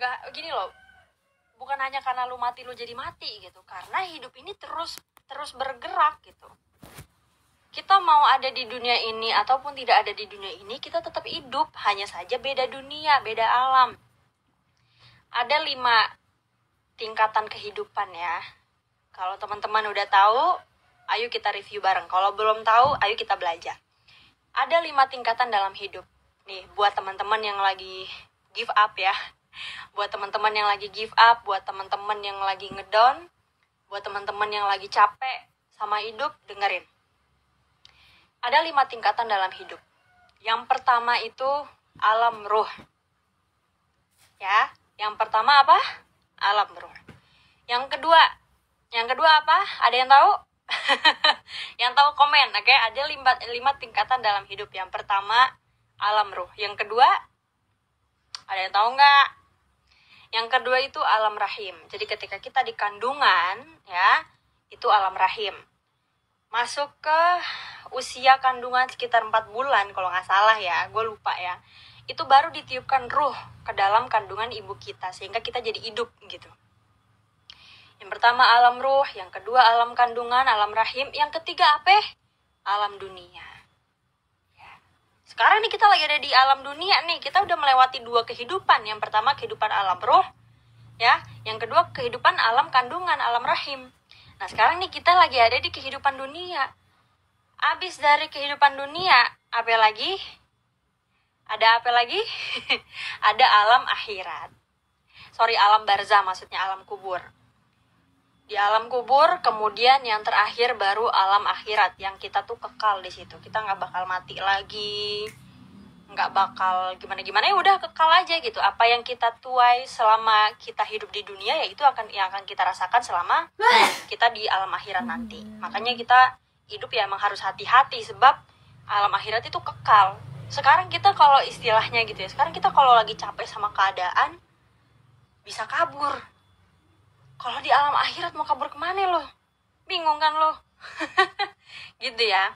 Nggak gini loh, bukan hanya karena lu mati lu jadi mati gitu, karena hidup ini terus bergerak gitu. Kita mau ada di dunia ini ataupun tidak ada di dunia ini, kita tetap hidup, hanya saja beda dunia, beda alam. Ada 5 tingkatan kehidupan ya. Kalau teman-teman udah tahu, ayo kita review bareng. Kalau belum tahu, ayo kita belajar. Ada 5 tingkatan dalam hidup. Nih, buat teman-teman yang lagi give up ya. Buat teman-teman yang lagi give up, buat teman-teman yang lagi ngedown, buat teman-teman yang lagi capek sama hidup, dengerin. Ada 5 tingkatan dalam hidup. Yang pertama itu alam ruh. Ya, yang pertama apa? Alam ruh. Yang kedua apa? Ada yang tahu? Yang tahu komen, oke? Ada 5 tingkatan dalam hidup. Yang pertama alam ruh. Yang kedua, ada yang tahu nggak? Yang kedua itu alam rahim. Jadi ketika kita di kandungan, ya, itu alam rahim. Masuk ke usia kandungan sekitar 4 bulan, kalau nggak salah ya, gue lupa ya. Itu baru ditiupkan ruh ke dalam kandungan ibu kita, sehingga kita jadi hidup gitu. Yang pertama alam ruh, yang kedua alam kandungan, alam rahim, yang ketiga apa? Alam dunia. Sekarang nih kita lagi ada di alam dunia nih, kita udah melewati 2 kehidupan. Yang pertama kehidupan alam ruh, ya. Yang kedua kehidupan alam kandungan, alam rahim. Nah sekarang nih kita lagi ada di kehidupan dunia. Abis dari kehidupan dunia, apa lagi? Ada apa lagi? Ada alam akhirat. Alam barzah, maksudnya alam kubur. Di alam kubur, kemudian yang terakhir baru alam akhirat, yang kita tuh kekal di situ. Kita nggak bakal mati lagi, nggak bakal gimana-gimana, ya udah kekal aja gitu. Apa yang kita tuai selama kita hidup di dunia, ya itu yang akan kita rasakan selama kita di alam akhirat nanti. Makanya kita hidup ya emang harus hati-hati, sebab alam akhirat itu kekal. Sekarang kita kalau istilahnya gitu ya, sekarang kita kalau lagi capek sama keadaan, bisa kabur. Kalau di alam akhirat mau kabur kemana lo? Bingung kan lo? Gitu ya.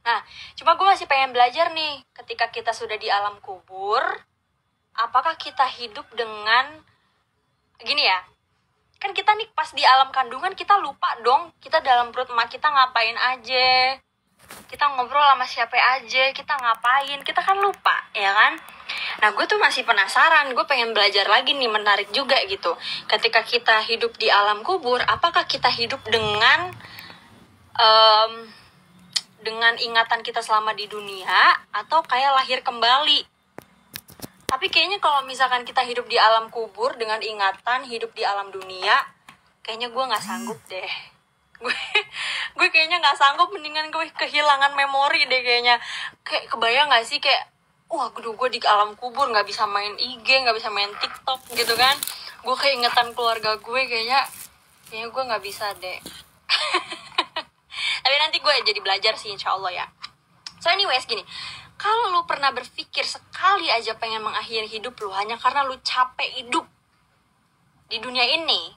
Nah, cuma gue masih pengen belajar nih, ketika kita sudah di alam kubur, apakah kita hidup dengan, gini ya, kan kita nih pas di alam kandungan kita lupa dong, kita dalam perut emak kita ngapain aja, kita ngobrol sama siapa aja, kita ngapain, kita kan lupa, ya kan? Nah gue tuh masih penasaran, gue pengen belajar lagi nih, menarik juga gitu. Ketika kita hidup di alam kubur, apakah kita hidup dengan ingatan kita selama di dunia, atau kayak lahir kembali? Tapi kayaknya kalau misalkan kita hidup di alam kubur dengan ingatan hidup di alam dunia, kayaknya gue nggak sanggup deh. Gue kayaknya nggak sanggup, mendingan gue kehilangan memori deh kayaknya. Kayak kebayang nggak sih, kayak wah gue di alam kubur nggak bisa main IG, nggak bisa main TikTok gitu kan. Gue keingetan keluarga gue, kayaknya gue nggak bisa deh. Tapi nanti gue jadi belajar sih, insya Allah ya. So anyways gini, kalau lu pernah berpikir sekali aja pengen mengakhiri hidup lu hanya karena lu capek hidup di dunia ini,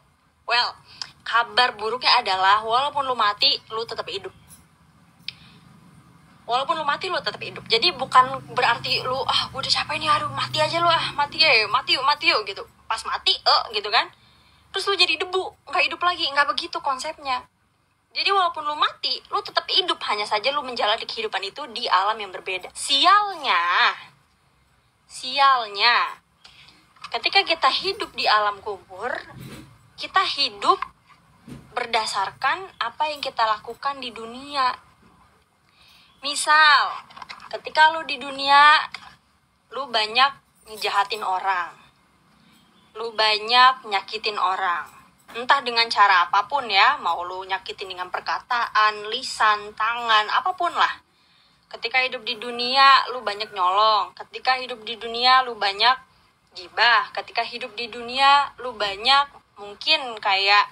well, kabar buruknya adalah walaupun lu mati, lu tetap hidup. Walaupun lu mati, lu tetap hidup. Jadi bukan berarti lu, gue udah capek nih, aduh mati aja lu, mati yuk gitu. Pas mati, gitu kan. Terus lu jadi debu, nggak hidup lagi, nggak begitu konsepnya. Jadi walaupun lu mati, lu tetap hidup, hanya saja lu menjalani kehidupan itu di alam yang berbeda. Sialnya, ketika kita hidup di alam kubur, kita hidup berdasarkan apa yang kita lakukan di dunia. Misal, ketika lu di dunia, lu banyak ngejahatin orang, lu banyak nyakitin orang, entah dengan cara apapun ya, mau lu nyakitin dengan perkataan, lisan, tangan, apapun lah. Ketika hidup di dunia, lu banyak nyolong. Ketika hidup di dunia, lu banyak gibah. Ketika hidup di dunia, lu banyak mungkin kayak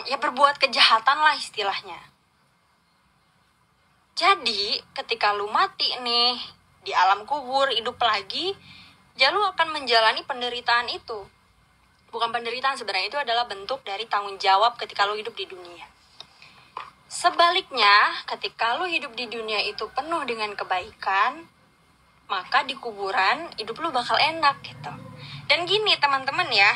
ya berbuat kejahatan lah istilahnya. Jadi ketika lu mati nih di alam kubur, hidup lagi, ya lu akan menjalani penderitaan itu. Bukan penderitaan, sebenarnya itu adalah bentuk dari tanggung jawab ketika lu hidup di dunia. Sebaliknya, ketika lu hidup di dunia itu penuh dengan kebaikan, maka di kuburan hidup lu bakal enak gitu. Dan gini teman-teman ya,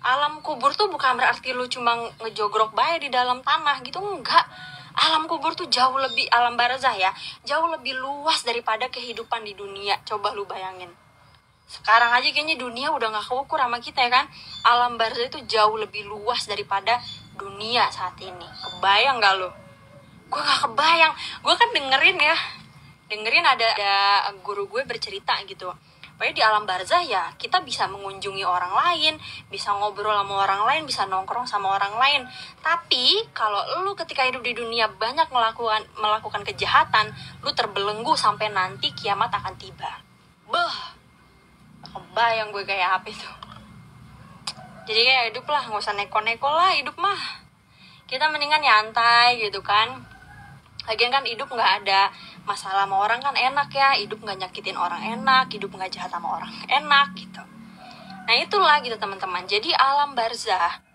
alam kubur tuh bukan berarti lu cuma ngejogrok bae di dalam tanah gitu, enggak. Alam kubur tuh jauh lebih, alam barzah ya, jauh lebih luas daripada kehidupan di dunia. Coba lu bayangin. Sekarang aja kayaknya dunia udah gak keukur sama kita ya kan. Alam barzah itu jauh lebih luas daripada dunia saat ini. Kebayang gak lu? Gue gak kebayang. Gue kan dengerin ada guru gue bercerita gitu. Pokoknya di alam barzah ya kita bisa mengunjungi orang lain, bisa ngobrol sama orang lain, bisa nongkrong sama orang lain. Tapi kalau lu ketika hidup di dunia banyak melakukan kejahatan, lu terbelenggu sampai nanti kiamat akan tiba. Beuh, kebayang gue kayak apa itu. Jadi kayak hidup lah, gak usah neko-neko lah hidup mah. Kita mendingan nyantai gitu kan. Lagian kan hidup gak ada masalah sama orang kan enak ya. Hidup gak nyakitin orang enak, hidup gak jahat sama orang enak gitu. Nah itulah gitu teman-teman. Jadi alam barzah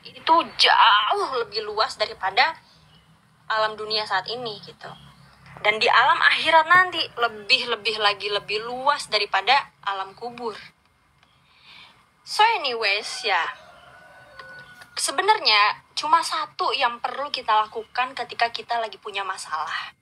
itu jauh lebih luas daripada alam dunia saat ini gitu. Dan di alam akhirat nanti lebih luas daripada alam kubur. So anyways ya, sebenarnya cuma satu yang perlu kita lakukan ketika kita lagi punya masalah.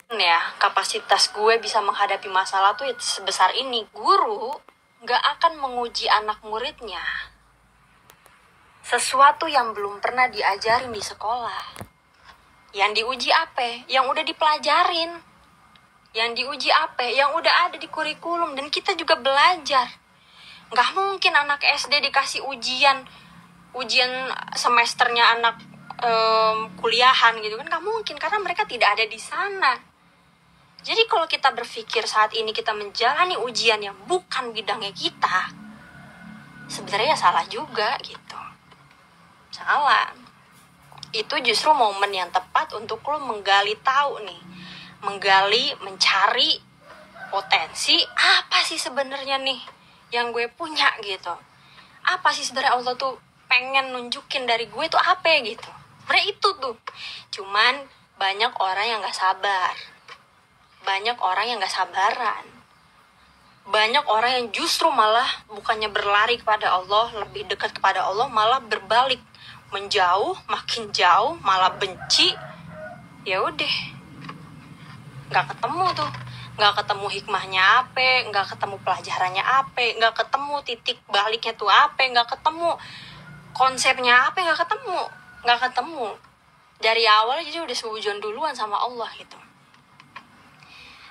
Ya, kapasitas gue bisa menghadapi masalah tuh sebesar ini. Guru gak akan menguji anak muridnya sesuatu yang belum pernah diajarin di sekolah. Yang diuji apa? Yang udah dipelajarin. Yang diuji apa? Yang udah ada di kurikulum. Dan kita juga belajar. Gak mungkin anak SD dikasih ujian semesternya anak kuliahan gitu kan. Gak mungkin, karena mereka tidak ada di sana. Jadi kalau kita berpikir saat ini kita menjalani ujian yang bukan bidangnya kita, sebenarnya salah juga gitu. Salah. Itu justru momen yang tepat untuk lo menggali tahu nih. Mencari potensi apa sih sebenarnya nih yang gue punya gitu. Apa sih sebenarnya Allah tuh pengen nunjukin dari gue tuh apa gitu. Sebenarnya itu tuh. Cuman banyak orang yang gak sabar. Banyak orang yang gak sabaran. Banyak orang yang justru malah bukannya berlari kepada Allah, lebih dekat kepada Allah, malah berbalik, menjauh, makin jauh, malah benci. Ya udah, nggak ketemu tuh, nggak ketemu hikmahnya apa, nggak ketemu pelajarannya apa, nggak ketemu titik baliknya tuh apa, nggak ketemu konsepnya apa, nggak ketemu. Dari awal jadi udah sehujon duluan sama Allah gitu.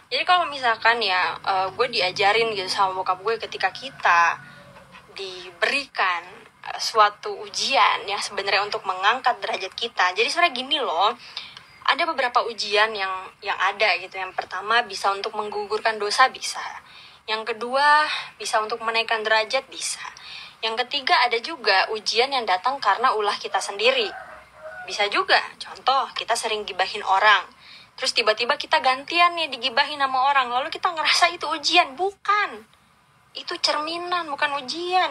Jadi kalau misalkan ya gue diajarin gitu sama bokap gue ketika kita diberikan suatu ujian ya sebenarnya untuk mengangkat derajat kita. Jadi sebenarnya gini loh, ada beberapa ujian yang ada gitu. Yang pertama bisa untuk menggugurkan dosa, bisa. Yang kedua bisa untuk menaikkan derajat, bisa. Yang ketiga ada juga ujian yang datang karena ulah kita sendiri. Bisa juga, contoh kita sering gibahin orang, terus tiba-tiba kita gantian nih digibahin sama orang, lalu kita ngerasa itu ujian. Bukan, itu cerminan, bukan ujian.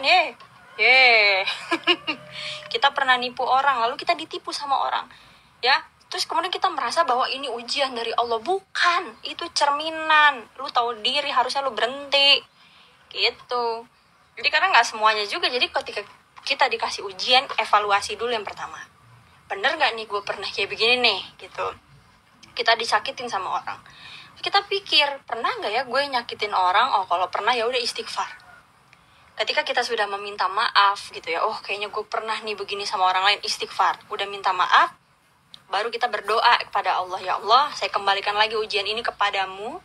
Kita pernah nipu orang, lalu kita ditipu sama orang ya, terus kemudian kita merasa bahwa ini ujian dari Allah. Bukan, itu cerminan. Lu tahu diri, harusnya lu berhenti gitu. Jadi karena gak semuanya juga. Jadi ketika kita dikasih ujian, evaluasi dulu yang pertama, bener gak nih gue pernah kayak begini nih gitu. Kita disakitin sama orang, kita pikir pernah gak ya gue nyakitin orang. Oh kalau pernah ya udah istighfar. ketika kita sudah meminta maaf gitu ya, oh kayaknya gue pernah nih begini sama orang lain, istighfar, udah minta maaf, baru kita berdoa kepada Allah, ya Allah, saya kembalikan lagi ujian ini kepadamu,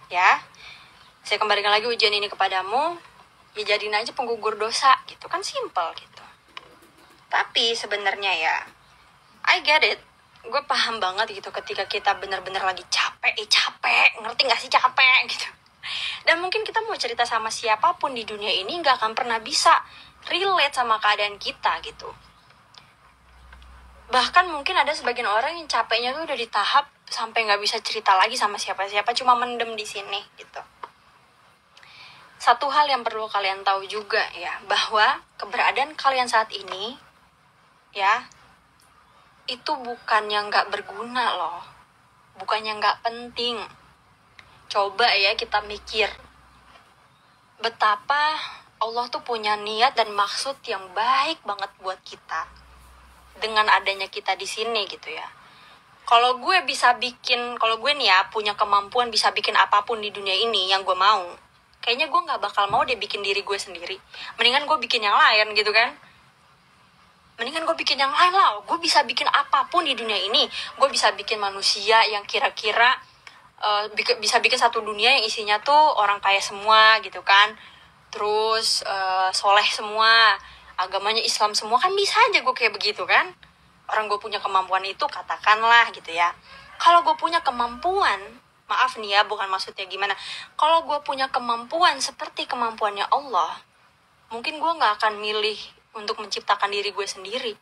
ya, saya kembalikan lagi ujian ini kepadamu, ya jadiin aja penggugur dosa, gitu kan, simple gitu. Tapi sebenarnya ya, I get it, gue paham banget gitu ketika kita bener-bener lagi capek, ngerti gak sih capek gitu. Dan mungkin kita mau cerita sama siapapun di dunia ini gak akan pernah bisa relate sama keadaan kita gitu. Bahkan mungkin ada sebagian orang yang capeknya tuh udah di tahap sampai gak bisa cerita lagi sama siapa-siapa, cuma mendem di sini gitu. Satu hal yang perlu kalian tahu juga ya, bahwa keberadaan kalian saat ini ya, itu bukannya gak berguna loh, bukannya gak penting. Coba ya kita mikir betapa Allah tuh punya niat dan maksud yang baik banget buat kita dengan adanya kita di sini gitu ya. Kalau gue nih ya punya kemampuan bisa bikin apapun di dunia ini yang gue mau, kayaknya gue nggak bakal mau deh bikin diri gue sendiri. Mendingan gue bikin yang lain gitu kan. Mendingan gue bikin yang lain lah. Gue bisa bikin apapun di dunia ini. Gue bisa bikin manusia yang kira-kira bisa bikin satu dunia yang isinya tuh orang kaya semua gitu kan, terus soleh semua, agamanya Islam semua, kan bisa aja gue kayak begitu kan. Orang gue punya kemampuan itu, katakanlah gitu ya. Kalau gue punya kemampuan, maaf nih ya, bukan maksudnya gimana, kalau gue punya kemampuan seperti kemampuannya Allah, mungkin gue gak akan milih untuk menciptakan diri gue sendiri.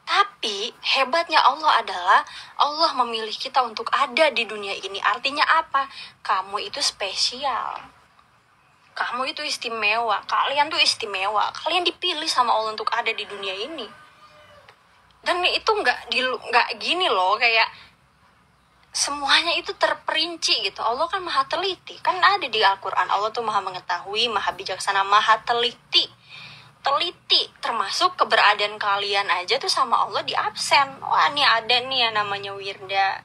Tapi hebatnya Allah adalah Allah memilih kita untuk ada di dunia ini. Artinya apa? Kamu itu spesial. Kamu itu istimewa. Kalian tuh istimewa. Kalian dipilih sama Allah untuk ada di dunia ini. Dan itu nggak gini loh, kayak semuanya itu terperinci gitu. Allah kan maha teliti. Kan ada di Al-Quran. Allah tuh maha mengetahui, maha bijaksana, maha teliti, termasuk keberadaan kalian aja tuh sama Allah di absen. Wah, nih ada nih yang namanya Wirda,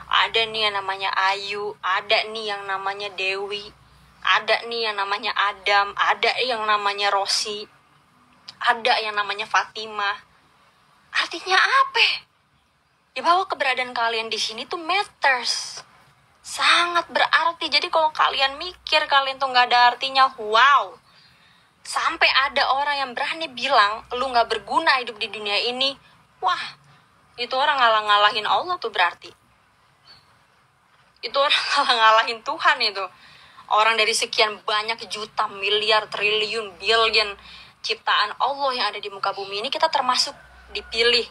ada nih yang namanya Ayu, ada nih yang namanya Dewi, ada nih yang namanya Adam, ada yang namanya Rosi, ada yang namanya Fatimah. Artinya apa? Ya bahwa keberadaan kalian di sini tuh matters, sangat berarti. Jadi kalau kalian mikir kalian tuh nggak ada artinya, wow. Sampai ada orang yang berani bilang lu gak berguna hidup di dunia ini, wah, itu orang ngalah-ngalahin Allah tuh berarti. Itu orang ngalah-ngalahin Tuhan itu. Orang dari sekian banyak juta, miliar, triliun, billion ciptaan Allah yang ada di muka bumi ini, kita termasuk dipilih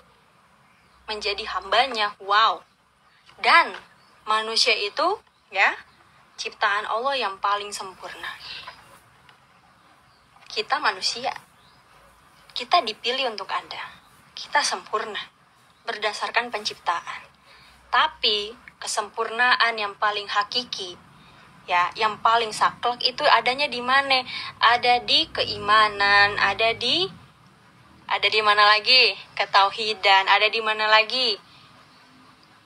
menjadi hambanya. Wow. Dan manusia itu ya ciptaan Allah yang paling sempurna. Kita manusia, kita dipilih untuk ada, kita sempurna berdasarkan penciptaan. Tapi kesempurnaan yang paling hakiki, ya, yang paling saklek itu adanya di mana? Ada di keimanan, ada di mana lagi? Ketauhidan, ada di mana lagi?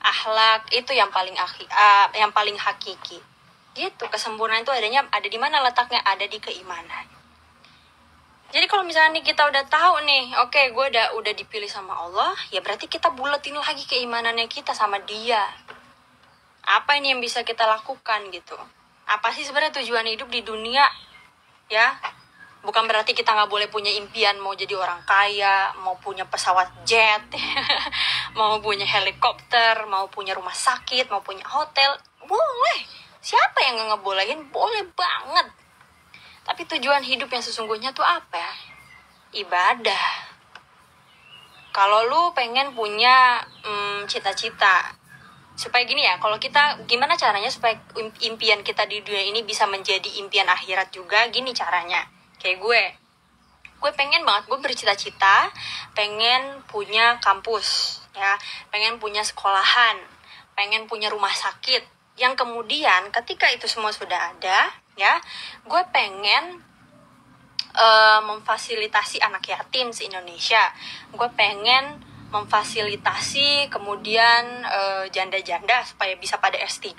Akhlak, itu yang paling hakiki. Gitu, kesempurnaan itu ada di mana letaknya? Ada di keimanan. Jadi kalau misalnya nih kita udah tahu nih, oke, gue udah dipilih sama Allah, ya berarti kita buletin lagi keimanannya kita sama Dia. Apa ini yang bisa kita lakukan gitu? Apa sih sebenarnya tujuan hidup di dunia? Ya, bukan berarti kita nggak boleh punya impian mau jadi orang kaya, mau punya pesawat jet, mau punya helikopter, mau punya rumah sakit, mau punya hotel. Boleh. Siapa yang nggak ngebolehin? Boleh banget. Tapi tujuan hidup yang sesungguhnya tuh apa ya? Ibadah. Kalau lu pengen punya cita-cita, supaya gini ya, kalau kita, gimana caranya supaya impian kita di dunia ini bisa menjadi impian akhirat juga? Gini caranya. Kayak gue pengen banget, gue bercita-cita pengen punya kampus, ya, pengen punya sekolahan, pengen punya rumah sakit, yang kemudian ketika itu semua sudah ada, ya, gue pengen memfasilitasi anak yatim se-Indonesia. Gue pengen memfasilitasi kemudian janda-janda supaya bisa pada S3,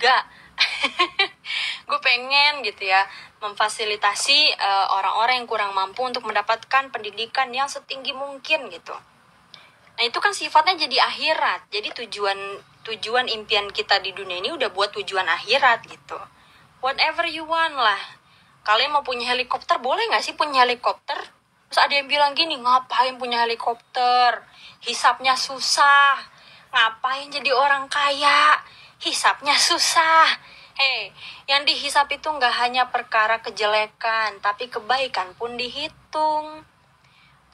Gue pengen gitu ya memfasilitasi orang-orang yang kurang mampu untuk mendapatkan pendidikan yang setinggi mungkin gitu. Nah itu kan sifatnya jadi akhirat. Jadi tujuan impian kita di dunia ini udah buat tujuan akhirat gitu. Whatever you want lah. Kalian mau punya helikopter, boleh gak sih punya helikopter? Terus ada yang bilang gini, ngapain punya helikopter? Hisapnya susah. Ngapain jadi orang kaya? Hisapnya susah. Yang dihisap itu gak hanya perkara kejelekan, tapi kebaikan pun dihitung.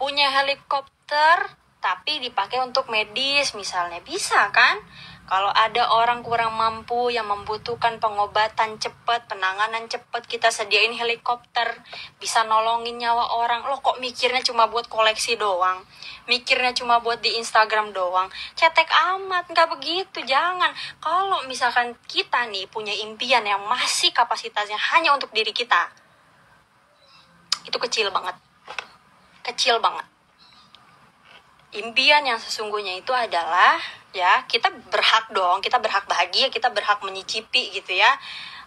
Punya helikopter, tapi dipakai untuk medis misalnya, bisa kan? Kalau ada orang kurang mampu yang membutuhkan pengobatan cepat, penanganan cepat, kita sediain helikopter, bisa nolongin nyawa orang. Lo kok mikirnya cuma buat koleksi doang? Mikirnya cuma buat di Instagram doang? Cetek amat, nggak begitu, jangan. Kalau misalkan kita nih punya impian yang masih kapasitasnya hanya untuk diri kita, itu kecil banget. Kecil banget. Impian yang sesungguhnya itu adalah ya kita berhak dong, kita berhak bahagia, kita berhak menyicipi gitu ya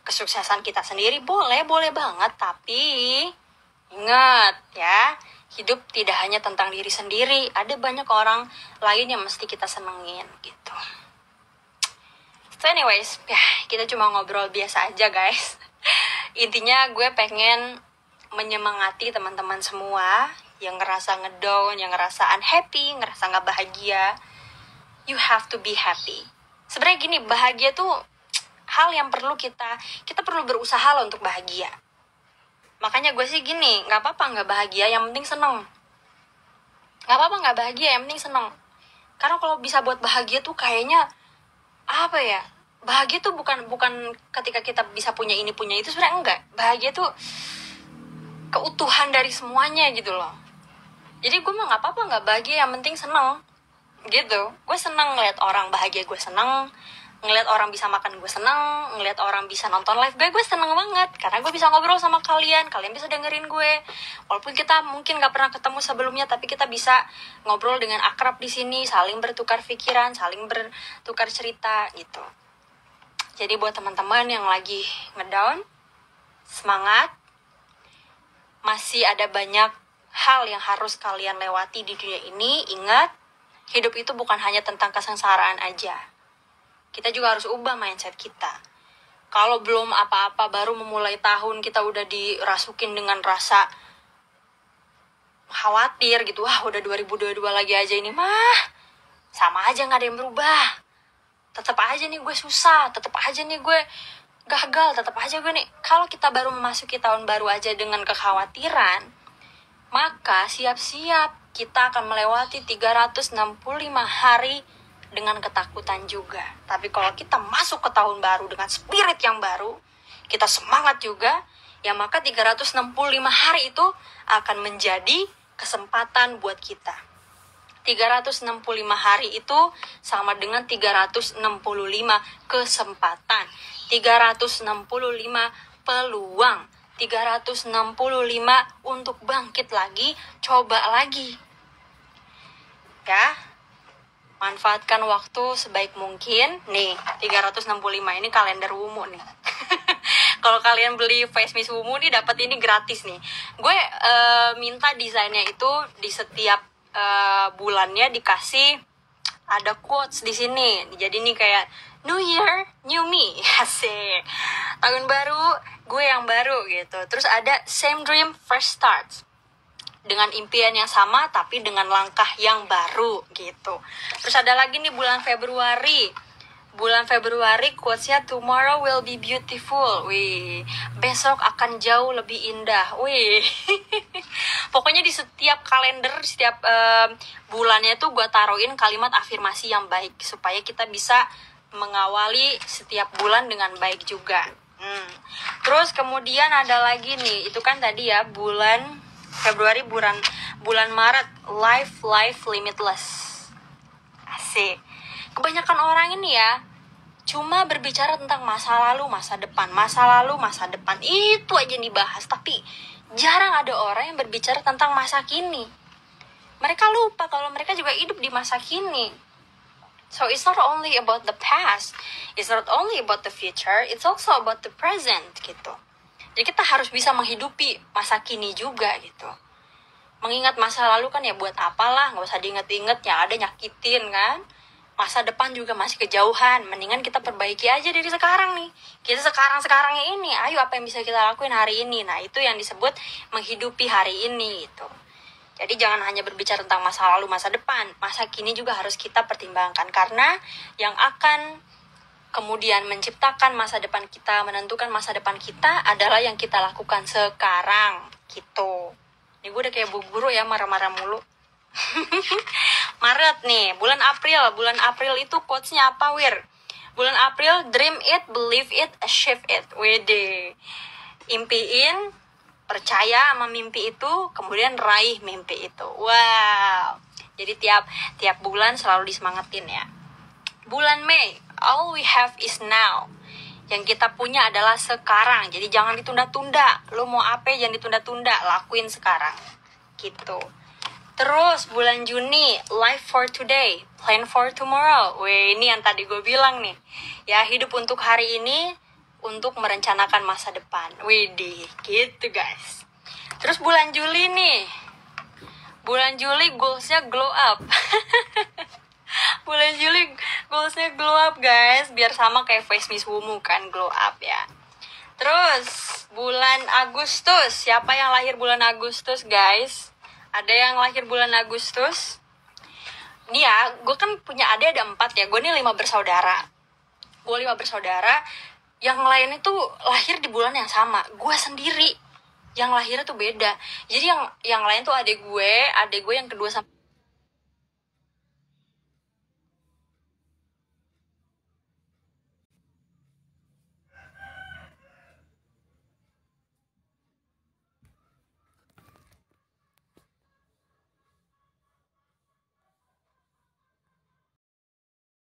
kesuksesan kita sendiri, boleh banget, tapi ingat ya, hidup tidak hanya tentang diri sendiri, ada banyak orang lain yang mesti kita senengin gitu. So anyways, ya kita cuma ngobrol biasa aja guys. Intinya gue pengen menyemangati teman-teman semua yang ngerasa ngedown, yang ngerasa unhappy, ngerasa gak bahagia. You have to be happy. Sebenarnya gini, bahagia tuh hal yang perlu kita perlu berusaha loh untuk bahagia. Makanya gue sih gini, gak apa-apa gak bahagia, yang penting seneng. Gak apa-apa gak bahagia, yang penting seneng. Karena kalau bisa buat bahagia tuh kayaknya, apa ya, bahagia tuh bukan ketika kita bisa punya ini, punya itu, sebenarnya enggak. Bahagia tuh keutuhan dari semuanya gitu loh. Jadi gue mah gak apa-apa gak bahagia, yang penting seneng gitu. Gue seneng ngeliat orang bahagia, gue seneng ngeliat orang bisa makan, gue seneng ngeliat orang bisa nonton live gue seneng banget. Karena gue bisa ngobrol sama kalian bisa dengerin gue. Walaupun kita mungkin gak pernah ketemu sebelumnya, tapi kita bisa ngobrol dengan akrab di sini, saling bertukar pikiran, saling bertukar cerita gitu. Jadi buat teman-teman yang lagi ngedown, semangat. Masih ada banyak hal yang harus kalian lewati di dunia ini. Ingat, hidup itu bukan hanya tentang kesengsaraan aja. Kita juga harus ubah mindset kita. Kalau belum apa-apa, baru memulai tahun, kita udah dirasukin dengan rasa khawatir gitu. Wah, udah 2022 lagi aja ini mah. Sama aja gak ada yang berubah. Tetap aja nih gue susah, tetap aja nih gue gagal, tetap aja gue nih. Kalau kita baru memasuki tahun baru aja dengan kekhawatiran, maka siap-siap kita akan melewati 365 hari dengan ketakutan juga. Tapi kalau kita masuk ke tahun baru dengan spirit yang baru, kita semangat juga, ya maka 365 hari itu akan menjadi kesempatan buat kita. 365 hari itu sama dengan 365 kesempatan, 365 peluang, 365 untuk bangkit lagi, coba lagi. Ya, manfaatkan waktu sebaik mungkin. Nih, 365 ini kalender Wumu nih. Kalau kalian beli Face Miss Wumu nih dapat ini gratis nih. Gue minta desainnya itu di setiap bulannya dikasih ada quotes di sini. Jadi nih kayak New Year, New Me. Asik. Tahun baru, gue yang baru gitu. Terus ada Same Dream, Fresh Start. Dengan impian yang sama tapi dengan langkah yang baru gitu. Terus ada lagi nih bulan Februari. Bulan Februari quotesnya tomorrow will be beautiful. Wih, besok akan jauh lebih indah. Wih. Pokoknya di setiap kalender, setiap bulannya tuh gue taruhin kalimat afirmasi yang baik supaya kita bisa mengawali setiap bulan dengan baik juga. Terus kemudian ada lagi nih, itu kan tadi ya bulan Februari, bulan Maret, life limitless. Asik. Kebanyakan orang ini ya cuma berbicara tentang masa lalu, masa depan, masa lalu, masa depan. Itu aja yang dibahas, tapi jarang ada orang yang berbicara tentang masa kini. Mereka lupa kalau mereka juga hidup di masa kini. So it's not only about the past, it's not only about the future, it's also about the present gitu. Jadi kita harus bisa menghidupi masa kini juga gitu. Mengingat masa lalu kan ya buat apalah, nggak usah diinget-inget, yang ada nyakitin kan. Masa depan juga masih kejauhan, mendingan kita perbaiki aja dari sekarang nih. Kita sekarang-sekarangnya ini, ayo apa yang bisa kita lakuin hari ini. Nah itu yang disebut menghidupi hari ini gitu. Jadi jangan hanya berbicara tentang masa lalu, masa depan, masa kini juga harus kita pertimbangkan. Karena yang akan kemudian menciptakan masa depan kita, menentukan masa depan kita adalah yang kita lakukan sekarang gitu. Ini gue udah kayak bu guru ya, marah-marah mulu. Maret nih, bulan April itu quotes-nya apa, Wir? Bulan April, dream it, believe it, achieve it. Wede. Impiin, percaya sama mimpi itu, kemudian raih mimpi itu. Wow. Jadi tiap bulan selalu disemangatin ya. Bulan Mei, all we have is now. Yang kita punya adalah sekarang. Jadi jangan ditunda-tunda. Lo mau apa jangan ditunda-tunda, lakuin sekarang. Gitu. Terus bulan Juni, live for today, plan for tomorrow. Weh, ini yang tadi gue bilang nih. Ya, hidup untuk hari ini, untuk merencanakan masa depan. Widih, gitu guys. Terus bulan Juli nih. Bulan Juli goalsnya glow up. Bulan Juli goalsnya glow up guys. Biar sama kayak Face Miss Wumu kan, glow up ya. Terus bulan Agustus. Siapa yang lahir bulan Agustus guys? Ada yang lahir bulan Agustus. Nih ya, gue kan punya adik ada 4 ya. Gue nih 5 bersaudara. Gue 5 bersaudara. Yang lain itu lahir di bulan yang sama. Gue sendiri yang lahirnya tuh beda. Jadi yang lain tuh adik gue yang kedua sama